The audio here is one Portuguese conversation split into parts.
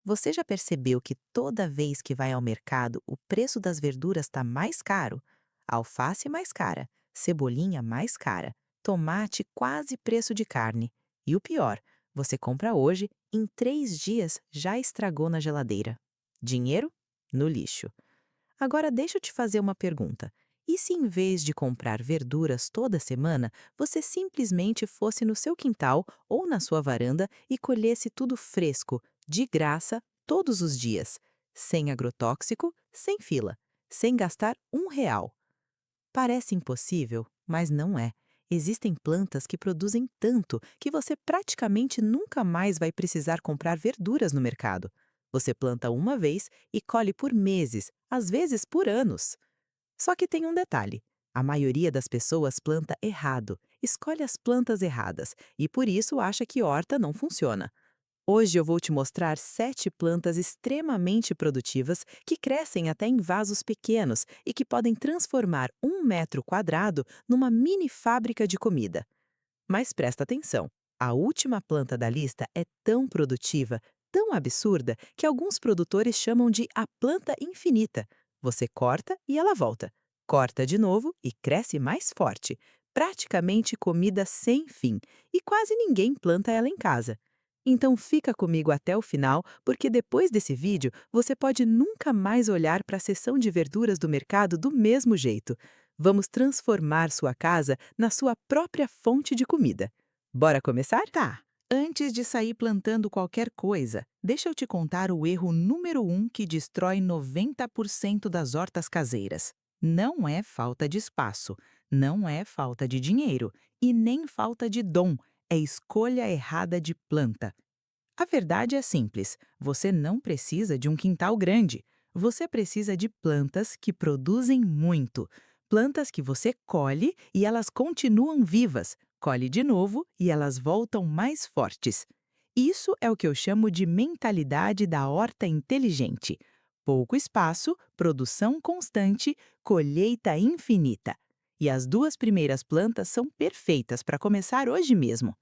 Você já percebeu que toda vez que vai ao mercado, o preço das verduras está mais caro? Alface mais cara, cebolinha mais cara, tomate quase preço de carne. E o pior, você compra hoje, em 3 dias já estragou na geladeira. Dinheiro? No lixo. Agora deixa eu te fazer uma pergunta. E se em vez de comprar verduras toda semana, você simplesmente fosse no seu quintal ou na sua varanda e colhesse tudo fresco, de graça, todos os dias? Sem agrotóxico, sem fila, sem gastar R$ 1. Parece impossível, mas não é. Existem plantas que produzem tanto que você praticamente nunca mais vai precisar comprar verduras no mercado. Você planta uma vez e colhe por meses, às vezes por anos. Só que tem um detalhe: a maioria das pessoas planta errado, escolhe as plantas erradas e por isso acha que horta não funciona. Hoje eu vou te mostrar 7 plantas extremamente produtivas que crescem até em vasos pequenos e que podem transformar 1 metro quadrado numa mini fábrica de comida. Mas presta atenção, a última planta da lista é tão produtiva, tão absurda, que alguns produtores chamam de a planta infinita. Você corta e ela volta. Corta de novo e cresce mais forte. Praticamente comida sem fim. E quase ninguém planta ela em casa. Então fica comigo até o final, porque depois desse vídeo você pode nunca mais olhar para a seção de verduras do mercado do mesmo jeito. Vamos transformar sua casa na sua própria fonte de comida. Bora começar? Tá. Antes de sair plantando qualquer coisa, deixa eu te contar o erro número um que destrói 90% das hortas caseiras. Não é falta de espaço, não é falta de dinheiro e nem falta de dom, é escolha errada de planta. A verdade é simples: você não precisa de um quintal grande. Você precisa de plantas que produzem muito. Plantas que você colhe e elas continuam vivas. Colhe de novo e elas voltam mais fortes. Isso é o que eu chamo de mentalidade da horta inteligente. Pouco espaço, produção constante, colheita infinita. E as duas primeiras plantas são perfeitas para começar hoje mesmo.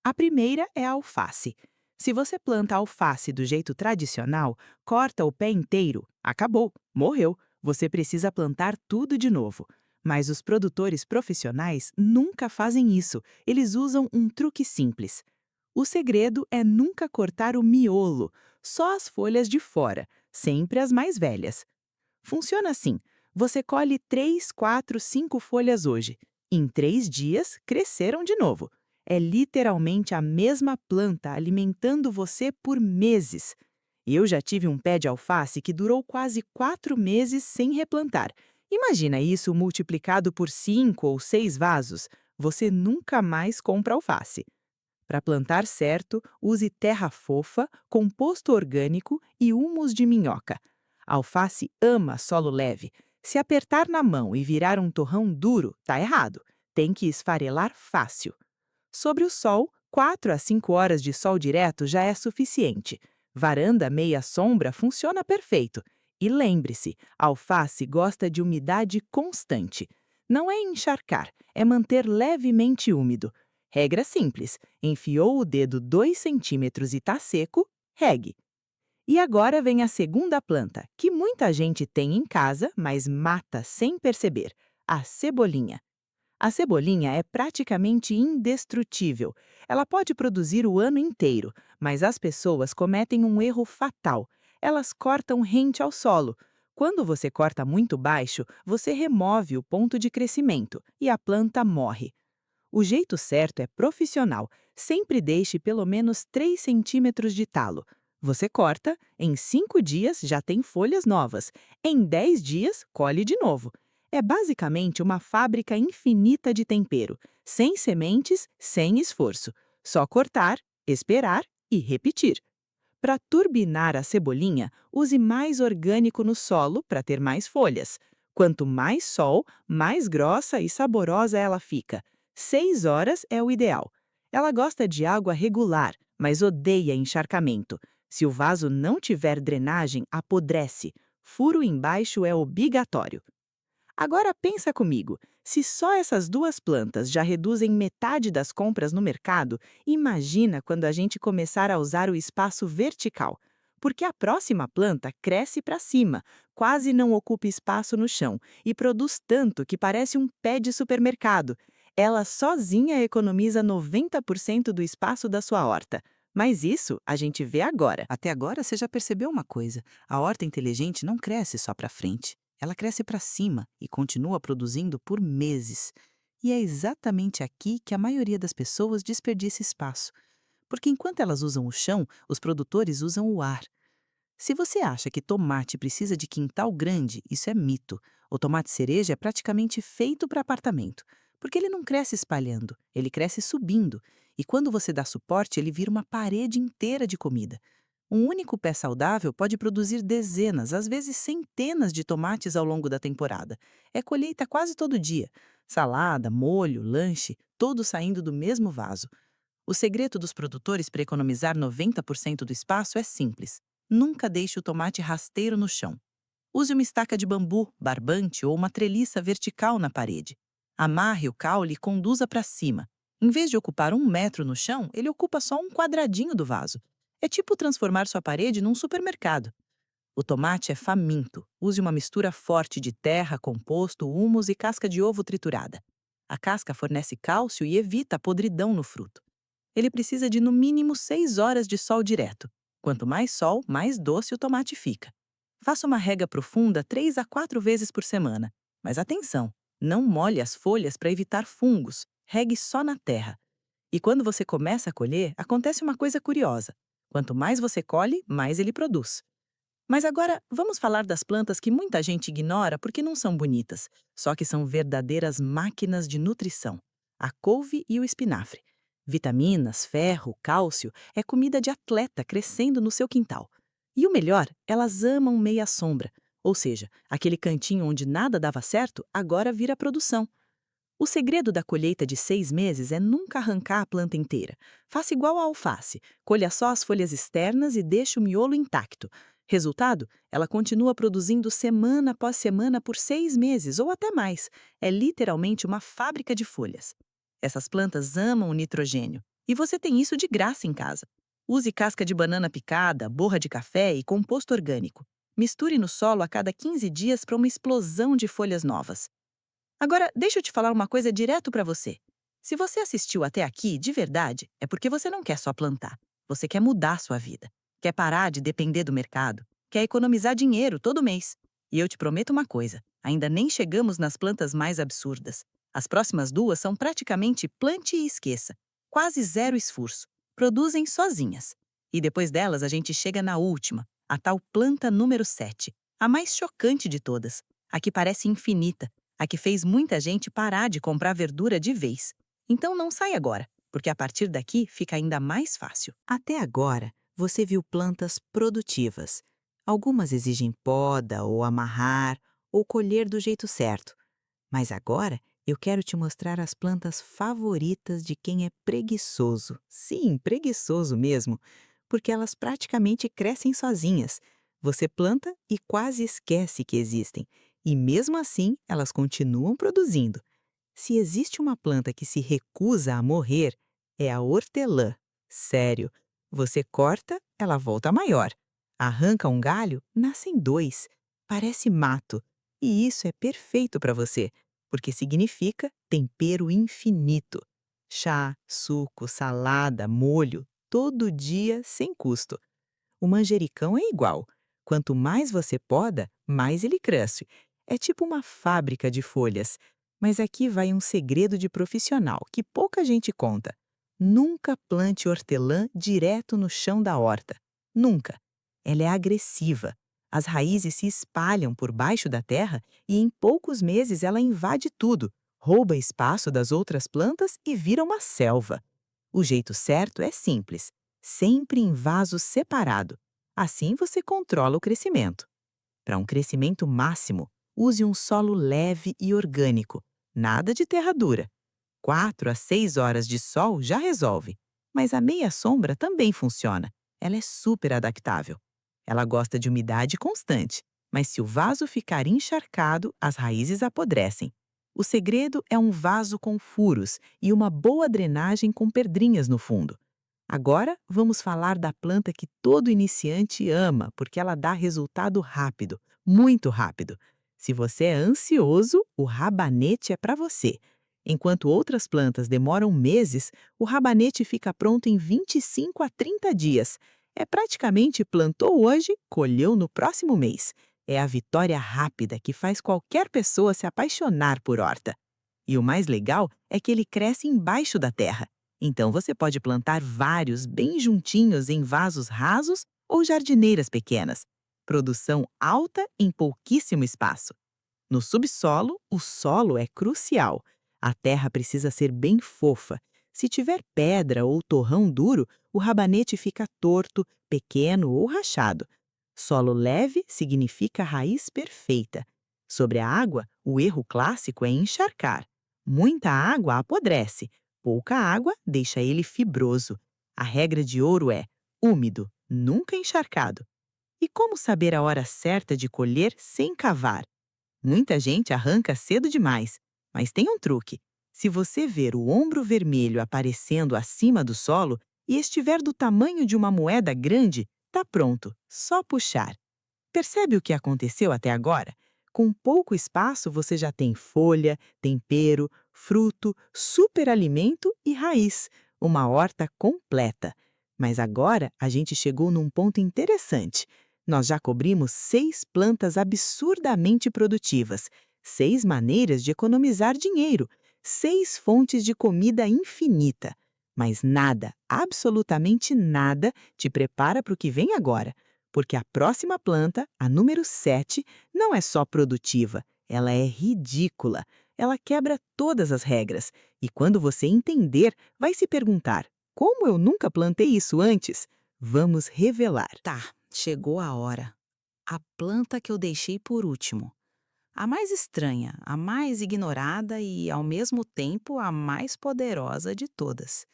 A primeira é a alface. Se você planta alface do jeito tradicional, corta o pé inteiro, acabou, morreu. Você precisa plantar tudo de novo. Mas os produtores profissionais nunca fazem isso. Eles usam um truque simples. O segredo é nunca cortar o miolo, só as folhas de fora, sempre as mais velhas. Funciona assim: você colhe 3, 4, 5 folhas hoje. Em 3 dias, cresceram de novo. É literalmente a mesma planta alimentando você por meses. Eu já tive um pé de alface que durou quase 4 meses sem replantar. Imagina isso multiplicado por 5 ou 6 vasos. Você nunca mais compra alface. Para plantar certo, use terra fofa, composto orgânico e humus de minhoca. A alface ama solo leve. Se apertar na mão e virar um torrão duro, tá errado. Tem que esfarelar fácil. Sobre o sol, 4 a 5 horas de sol direto já é suficiente. Varanda meia sombra funciona perfeito. E lembre-se, a alface gosta de umidade constante. Não é encharcar, é manter levemente úmido. Regra simples: enfiou o dedo 2 centímetros e tá seco, regue. E agora vem a segunda planta, que muita gente tem em casa, mas mata sem perceber: a cebolinha. A cebolinha é praticamente indestrutível. Ela pode produzir o ano inteiro, mas as pessoas cometem um erro fatal. Elas cortam rente ao solo. Quando você corta muito baixo, você remove o ponto de crescimento e a planta morre. O jeito certo é profissional. Sempre deixe pelo menos 3 centímetros de talo. Você corta, em 5 dias já tem folhas novas. Em 10 dias, colhe de novo. É basicamente uma fábrica infinita de tempero, sem sementes, sem esforço. Só cortar, esperar e repetir. Para turbinar a cebolinha, use mais orgânico no solo para ter mais folhas. Quanto mais sol, mais grossa e saborosa ela fica. 6 horas é o ideal. Ela gosta de água regular, mas odeia encharcamento. Se o vaso não tiver drenagem, apodrece. Furo embaixo é obrigatório. Agora pensa comigo, se só essas duas plantas já reduzem metade das compras no mercado, imagina quando a gente começar a usar o espaço vertical. Porque a próxima planta cresce para cima, quase não ocupa espaço no chão e produz tanto que parece um pé de supermercado. Ela sozinha economiza 90% do espaço da sua horta. Mas isso a gente vê agora. Até agora você já percebeu uma coisa: a horta inteligente não cresce só para frente. Ela cresce para cima e continua produzindo por meses. E é exatamente aqui que a maioria das pessoas desperdiça espaço. Porque enquanto elas usam o chão, os produtores usam o ar. Se você acha que tomate precisa de quintal grande, isso é mito. O tomate cereja é praticamente feito para apartamento, porque ele não cresce espalhando, ele cresce subindo. E quando você dá suporte, ele vira uma parede inteira de comida. Um único pé saudável pode produzir dezenas, às vezes centenas de tomates ao longo da temporada. É colheita quase todo dia. Salada, molho, lanche, tudo saindo do mesmo vaso. O segredo dos produtores para economizar 90% do espaço é simples. Nunca deixe o tomate rasteiro no chão. Use uma estaca de bambu, barbante ou uma treliça vertical na parede. Amarre o caule e conduza para cima. Em vez de ocupar 1 metro no chão, ele ocupa só um quadradinho do vaso. É tipo transformar sua parede num supermercado. O tomate é faminto. Use uma mistura forte de terra, composto, humus e casca de ovo triturada. A casca fornece cálcio e evita a podridão no fruto. Ele precisa de no mínimo 6 horas de sol direto. Quanto mais sol, mais doce o tomate fica. Faça uma rega profunda 3 a 4 vezes por semana. Mas atenção, não molhe as folhas para evitar fungos. Regue só na terra. E quando você começa a colher, acontece uma coisa curiosa. Quanto mais você colhe, mais ele produz. Mas agora, vamos falar das plantas que muita gente ignora porque não são bonitas, só que são verdadeiras máquinas de nutrição. A couve e o espinafre. Vitaminas, ferro, cálcio, é comida de atleta crescendo no seu quintal. E o melhor, elas amam meia sombra, ou seja, aquele cantinho onde nada dava certo, agora vira produção. O segredo da colheita de 6 meses é nunca arrancar a planta inteira. Faça igual a alface, colha só as folhas externas e deixe o miolo intacto. Resultado, ela continua produzindo semana após semana por 6 meses ou até mais. É literalmente uma fábrica de folhas. Essas plantas amam o nitrogênio e você tem isso de graça em casa. Use casca de banana picada, borra de café e composto orgânico. Misture no solo a cada 15 dias para uma explosão de folhas novas. Agora, deixa eu te falar uma coisa direto para você. Se você assistiu até aqui, de verdade, é porque você não quer só plantar. Você quer mudar sua vida. Quer parar de depender do mercado. Quer economizar dinheiro todo mês. E eu te prometo uma coisa: ainda nem chegamos nas plantas mais absurdas. As próximas duas são praticamente plante e esqueça. Quase zero esforço. Produzem sozinhas. E depois delas a gente chega na última, a tal planta número 7, a mais chocante de todas. A que parece infinita. A que fez muita gente parar de comprar verdura de vez. Então não sai agora, porque a partir daqui fica ainda mais fácil. Até agora, você viu plantas produtivas. Algumas exigem poda ou amarrar ou colher do jeito certo. Mas agora eu quero te mostrar as plantas favoritas de quem é preguiçoso. Sim, preguiçoso mesmo, porque elas praticamente crescem sozinhas. Você planta e quase esquece que existem, e mesmo assim elas continuam produzindo. Se existe uma planta que se recusa a morrer, é a hortelã. Sério, você corta, ela volta maior. Arranca um galho, nascem dois. Parece mato. E isso é perfeito para você, porque significa tempero infinito. Chá, suco, salada, molho, todo dia sem custo. O manjericão é igual. Quanto mais você poda, mais ele cresce. É tipo uma fábrica de folhas. Mas aqui vai um segredo de profissional que pouca gente conta. Nunca plante hortelã direto no chão da horta. Nunca. Ela é agressiva. As raízes se espalham por baixo da terra e em poucos meses ela invade tudo, rouba espaço das outras plantas e vira uma selva. O jeito certo é simples, sempre em vaso separado. Assim você controla o crescimento. Para um crescimento máximo, use um solo leve e orgânico, nada de terra dura. 4 a 6 horas de sol já resolve, mas a meia sombra também funciona. Ela é super adaptável. Ela gosta de umidade constante, mas se o vaso ficar encharcado, as raízes apodrecem. O segredo é um vaso com furos e uma boa drenagem com pedrinhas no fundo. Agora, vamos falar da planta que todo iniciante ama, porque ela dá resultado rápido, muito rápido. Se você é ansioso, o rabanete é para você. Enquanto outras plantas demoram meses, o rabanete fica pronto em 25 a 30 dias. É praticamente plantou hoje, colheu no próximo mês. É a vitória rápida que faz qualquer pessoa se apaixonar por horta. E o mais legal é que ele cresce embaixo da terra. Então você pode plantar vários bem juntinhos em vasos rasos ou jardineiras pequenas. Produção alta em pouquíssimo espaço. No subsolo, o solo é crucial. A terra precisa ser bem fofa. Se tiver pedra ou torrão duro, o rabanete fica torto, pequeno ou rachado. Solo leve significa raiz perfeita. Sobre a água, o erro clássico é encharcar. Muita água apodrece, pouca água deixa ele fibroso. A regra de ouro é úmido, nunca encharcado. E como saber a hora certa de colher sem cavar? Muita gente arranca cedo demais, mas tem um truque. Se você ver o ombro vermelho aparecendo acima do solo e estiver do tamanho de uma moeda grande, tá pronto, só puxar. Percebe o que aconteceu até agora? Com pouco espaço você já tem folha, tempero, fruto, superalimento e raiz, uma horta completa. Mas agora a gente chegou num ponto interessante. Nós já cobrimos 6 plantas absurdamente produtivas, 6 maneiras de economizar dinheiro, 6 fontes de comida infinita. Mas nada, absolutamente nada, te prepara para o que vem agora. Porque a próxima planta, a número 7, não é só produtiva, ela é ridícula. Ela quebra todas as regras. E quando você entender, vai se perguntar: como eu nunca plantei isso antes? Vamos revelar. Tá, chegou a hora. A planta que eu deixei por último. A mais estranha, a mais ignorada e, ao mesmo tempo, a mais poderosa de todas.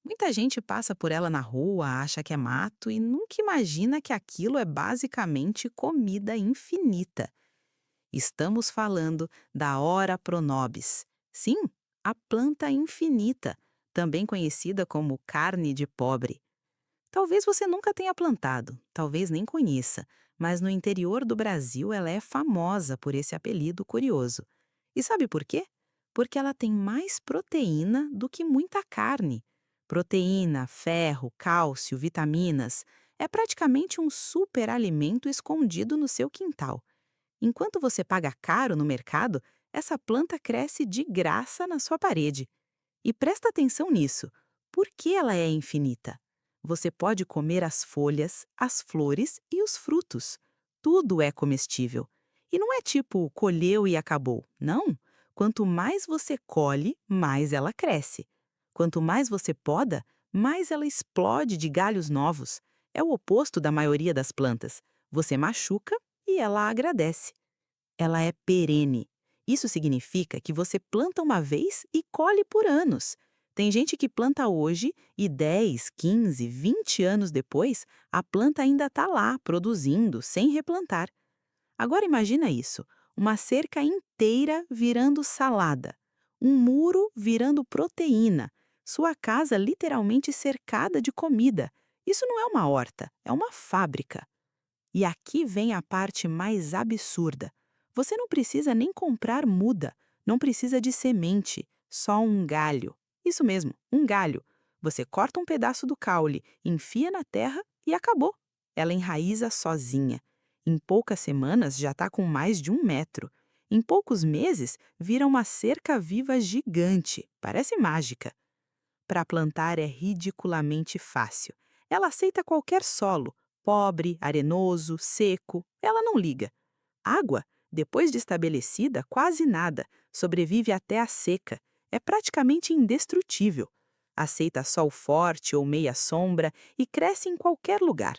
Muita gente passa por ela na rua, acha que é mato e nunca imagina que aquilo é basicamente comida infinita. Estamos falando da Ora pronobis. Sim, a planta infinita, também conhecida como carne de pobre. Talvez você nunca tenha plantado, talvez nem conheça, mas no interior do Brasil ela é famosa por esse apelido curioso. E sabe por quê? Porque ela tem mais proteína do que muita carne. Proteína, ferro, cálcio, vitaminas. É praticamente um superalimento escondido no seu quintal. Enquanto você paga caro no mercado, essa planta cresce de graça na sua parede. E presta atenção nisso. Por que ela é infinita? Você pode comer as folhas, as flores e os frutos. Tudo é comestível. E não é tipo colheu e acabou. Não. Quanto mais você colhe, mais ela cresce. Quanto mais você poda, mais ela explode de galhos novos. É o oposto da maioria das plantas. Você machuca e ela agradece. Ela é perene. Isso significa que você planta uma vez e colhe por anos. Tem gente que planta hoje e 10, 15, 20 anos depois, a planta ainda está lá, produzindo, sem replantar. Agora imagina isso, uma cerca inteira virando salada, um muro virando proteína, sua casa literalmente cercada de comida. Isso não é uma horta, é uma fábrica. E aqui vem a parte mais absurda. Você não precisa nem comprar muda, não precisa de semente, só um galho. Isso mesmo, um galho. Você corta um pedaço do caule, enfia na terra e acabou. Ela enraiza sozinha. Em poucas semanas já está com mais de 1 metro. Em poucos meses vira uma cerca viva gigante, parece mágica. Para plantar é ridiculamente fácil. Ela aceita qualquer solo, pobre, arenoso, seco, ela não liga. Água, depois de estabelecida, quase nada, sobrevive até a seca. É praticamente indestrutível. Aceita sol forte ou meia sombra e cresce em qualquer lugar.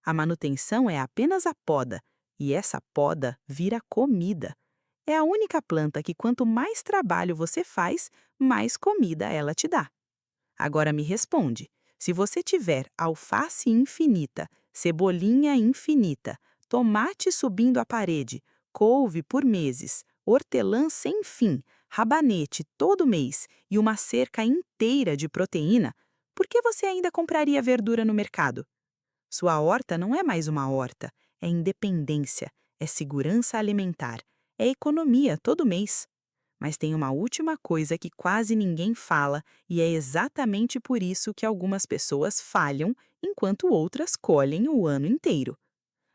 A manutenção é apenas a poda, e essa poda vira comida. É a única planta que quanto mais trabalho você faz, mais comida ela te dá. Agora me responde, se você tiver alface infinita, cebolinha infinita, tomate subindo a parede, couve por meses, hortelã sem fim, rabanete todo mês e uma cerca inteira de proteína, Por que você ainda compraria verdura no mercado? Sua horta não é mais uma horta, é independência, é segurança alimentar, é economia todo mês. Mas tem uma última coisa que quase ninguém fala, e é exatamente por isso que algumas pessoas falham enquanto outras colhem o ano inteiro.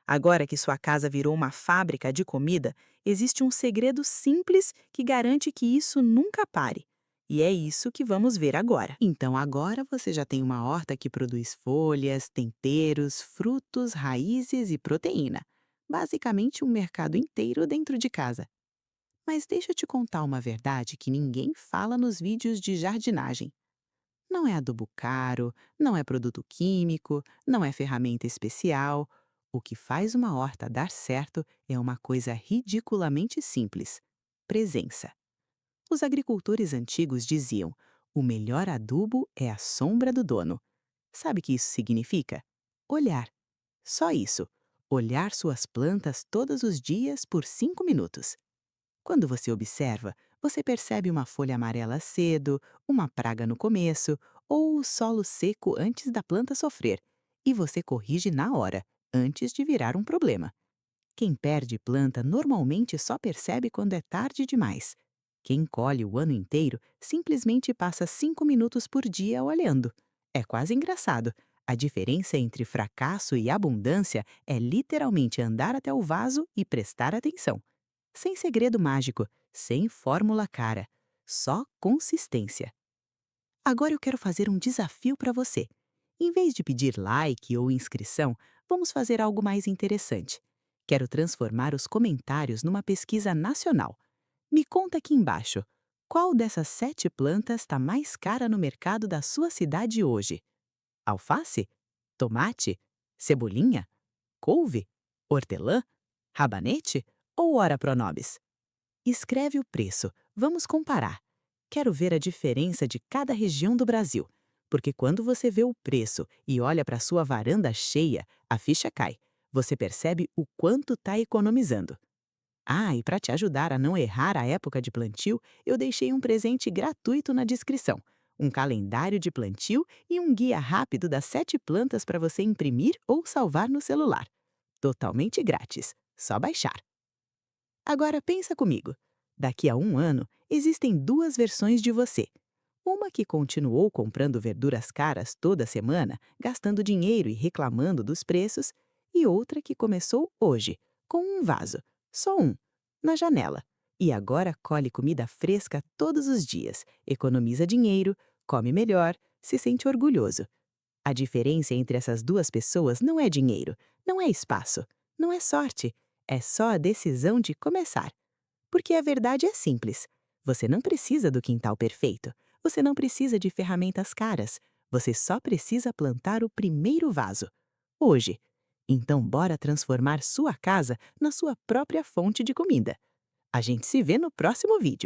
Agora que sua casa virou uma fábrica de comida, existe um segredo simples que garante que isso nunca pare. E é isso que vamos ver agora. Então agora você já tem uma horta que produz folhas, temperos, frutos, raízes e proteína. Basicamente um mercado inteiro dentro de casa. Mas deixa eu te contar uma verdade que ninguém fala nos vídeos de jardinagem. Não é adubo caro, não é produto químico, não é ferramenta especial. O que faz uma horta dar certo é uma coisa ridiculamente simples: presença. Os agricultores antigos diziam: o melhor adubo é a sombra do dono. Sabe o que isso significa? Olhar. Só isso. Olhar suas plantas todos os dias por 5 minutos. Quando você observa, você percebe uma folha amarela cedo, uma praga no começo ou o solo seco antes da planta sofrer, e você corrige na hora, antes de virar um problema. Quem perde planta normalmente só percebe quando é tarde demais. Quem colhe o ano inteiro simplesmente passa 5 minutos por dia olhando. É quase engraçado. A diferença entre fracasso e abundância é literalmente andar até o vaso e prestar atenção. Sem segredo mágico, sem fórmula cara, só consistência. Agora eu quero fazer um desafio para você. Em vez de pedir like ou inscrição, vamos fazer algo mais interessante. Quero transformar os comentários numa pesquisa nacional. Me conta aqui embaixo, qual dessas 7 plantas está mais cara no mercado da sua cidade hoje? Alface? Tomate? Cebolinha? Couve? Hortelã? Rabanete? Ou ora pronobis? Escreve o preço. Vamos comparar. Quero ver a diferença de cada região do Brasil. Porque quando você vê o preço e olha para sua varanda cheia, a ficha cai. Você percebe o quanto está economizando. Ah, e para te ajudar a não errar a época de plantio, eu deixei um presente gratuito na descrição. Um calendário de plantio e um guia rápido das 7 plantas para você imprimir ou salvar no celular. Totalmente grátis. Só baixar. Agora pensa comigo. Daqui a um ano, existem 2 versões de você. Uma que continuou comprando verduras caras toda semana, gastando dinheiro e reclamando dos preços, e outra que começou hoje, com um vaso, só um, na janela. E agora colhe comida fresca todos os dias, economiza dinheiro, come melhor, se sente orgulhoso. A diferença entre essas 2 pessoas não é dinheiro, não é espaço, não é sorte, é só a decisão de começar. Porque a verdade é simples. Você não precisa do quintal perfeito. Você não precisa de ferramentas caras. Você só precisa plantar o primeiro vaso. Hoje. Então bora transformar sua casa na sua própria fonte de comida. A gente se vê no próximo vídeo.